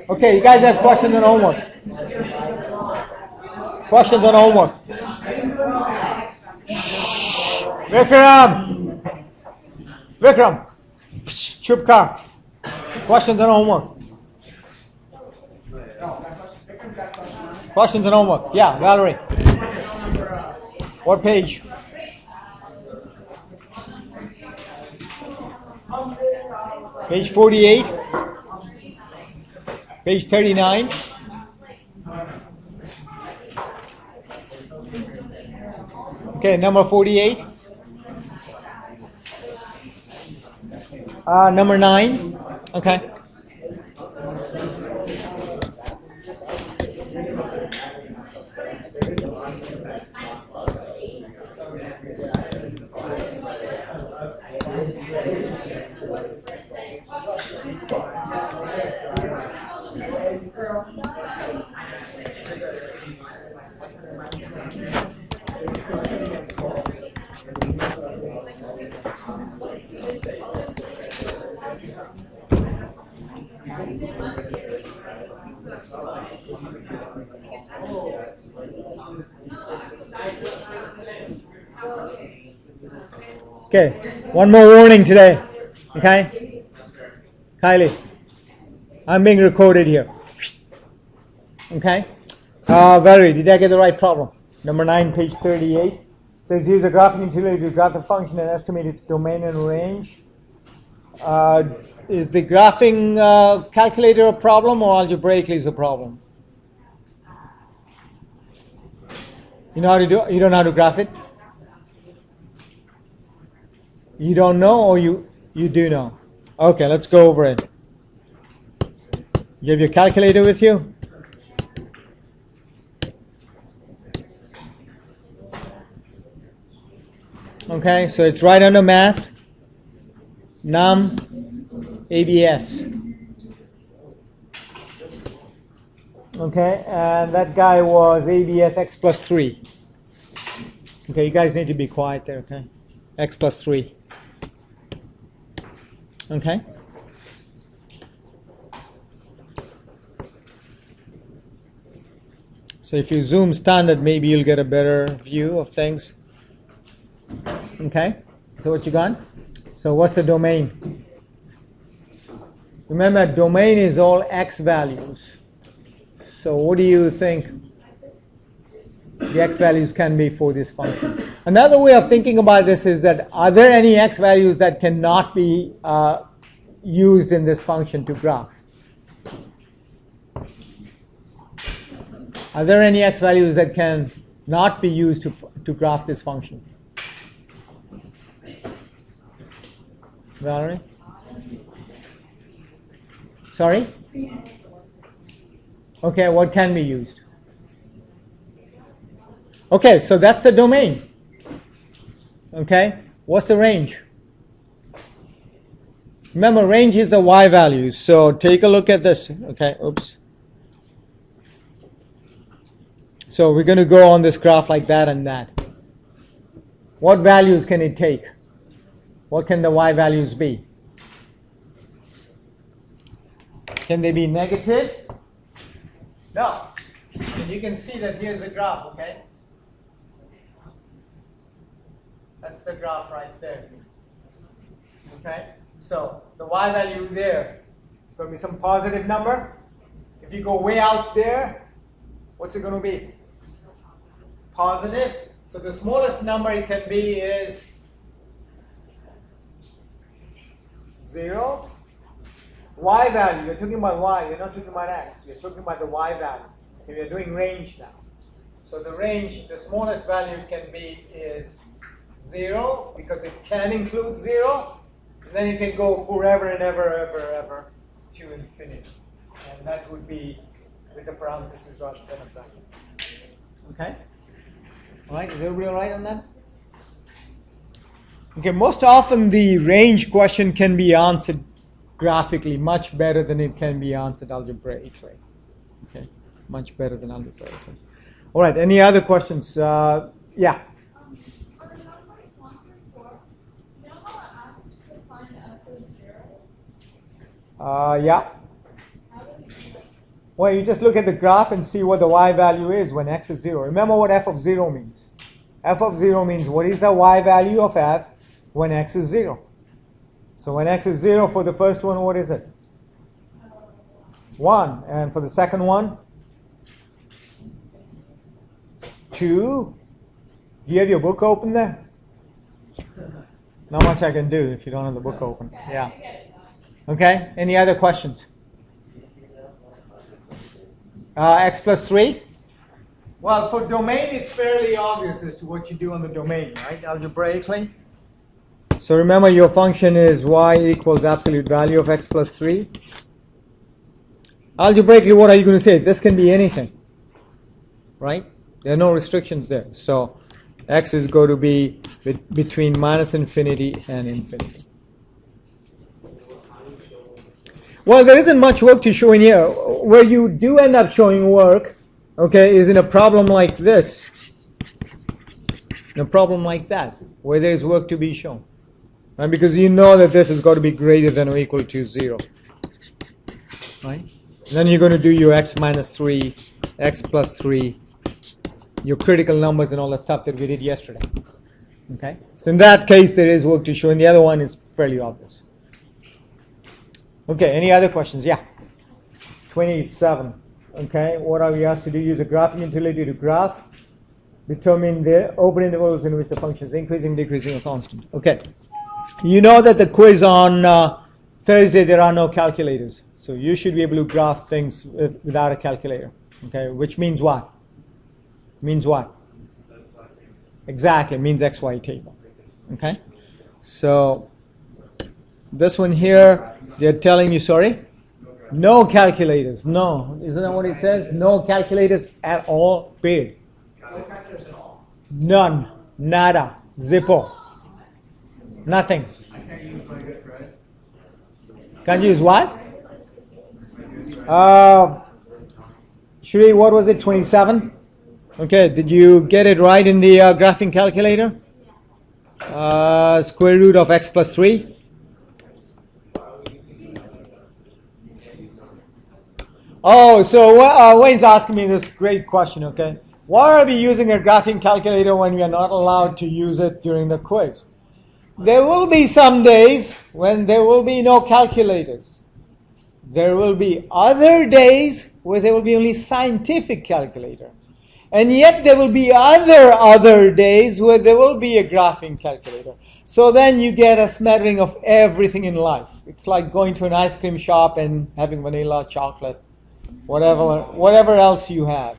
Okay, you guys have questions on homework? Questions on homework? Vikram! Vikram! Chup car. Questions on homework? Questions on homework? Yeah, Valerie. What page? Page 48? Page 39? Okay, number 48? Number 9? Okay. Okay, one more warning today. Okay? Kylie, I'm being recorded here. Okay? Valerie, did I get the right problem? Number 9, page 38. It says use a graphing utility to graph the function and estimate its domain and range. Is the graphing calculator a problem or algebraically is a problem? You know how to do it? You don't know how to graph it? You don't know or you do know? Okay, let's go over it. You have your calculator with you? Okay, so it's right under math, num, ABS. Okay, and that guy was ABS x plus 3. Okay, you guys need to be quiet there, okay? X plus 3. Okay? So if you zoom standard, maybe you'll get a better view of things. Okay? So what you got? So what's the domain? Remember, domain is all x values. So what do you think the x values can be for this function? Another way of thinking about this is that are there any x values that cannot be used in this function to graph? Are there any x values that can not be used to graph this function? Valerie? Sorry? Okay, what can be used? Okay, so that's the domain. Okay, what's the range? Remember, range is the y values. So take a look at this. Okay, oops. So we're going to go on this graph like that and that. What values can it take? What can the y values be? Can they be negative? No. And you can see that here's the graph, okay? That's the graph right there. Okay? So the y value there is going to be some positive number. If you go way out there, what's it going to be? Positive. So the smallest number it can be is 0. Y value, you're talking about y, you're not talking about x. You're talking about the y value. So we're doing range now. So the range, the smallest value can be is 0 because it can include 0. And then it can go forever and ever to infinity. And that would be with a parenthesis rather than a bracket. Okay? All right, is everybody all right on that? Okay, most often the range question can be answered graphically much better than it can be answered algebraically. Okay, much better than algebraically. All right, any other questions? Yeah. Yeah. Well, you just look at the graph and see what the y value is when x is 0. Remember what f of 0 means. F of 0 means what is the y value of f when x is 0. So when x is 0 for the first one, what is it? 1. And for the second one? 2. Do you have your book open there? Not much I can do if you don't have the book open. Yeah. Okay, any other questions? X plus 3? Well, for domain, it's fairly obvious as to what you do on the domain, right, algebraically. So remember, your function is y equals absolute value of x plus 3. Algebraically, what are you going to say? This can be anything, right? There are no restrictions there. So x is going to be between minus infinity and infinity. Well, there isn't much work to show in here. Where you do end up showing work, okay, is in a problem like this. In a problem like that, where there is work to be shown. Right? Because you know that this is going to be greater than or equal to 0. Right? Then you're going to do your x minus 3, x plus 3, your critical numbers and all that stuff that we did yesterday. Okay? So in that case, there is work to show, and the other one is fairly obvious. Okay, any other questions? Yeah. 27. Okay, what are we asked to do? Use a graphing utility to graph. Determine the open intervals in which the function is increasing, decreasing, or constant. Okay. You know that the quiz on Thursday, there are no calculators. So you should be able to graph things without a calculator. Okay, which means what? Means what? Exactly, means XY table. Okay? So this one here, they're telling you, sorry? No calculators. No. Isn't that what it says? No calculators at all, period. No calculators at all? None. Nada. Zippo. Nothing. I can't use my good thread. Can't use what? Shri, what was it, 27? Okay, did you get it right in the graphing calculator? Square root of x plus 3? Oh, so Wayne's asking me this great question, okay? Why are we using a graphing calculator when we are not allowed to use it during the quiz? There will be some days when there will be no calculators. There will be other days where there will be only scientific calculator. And yet there will be other days where there will be a graphing calculator. So then you get a smattering of everything in life. It's like going to an ice cream shop and having vanilla, chocolate, whatever else you have.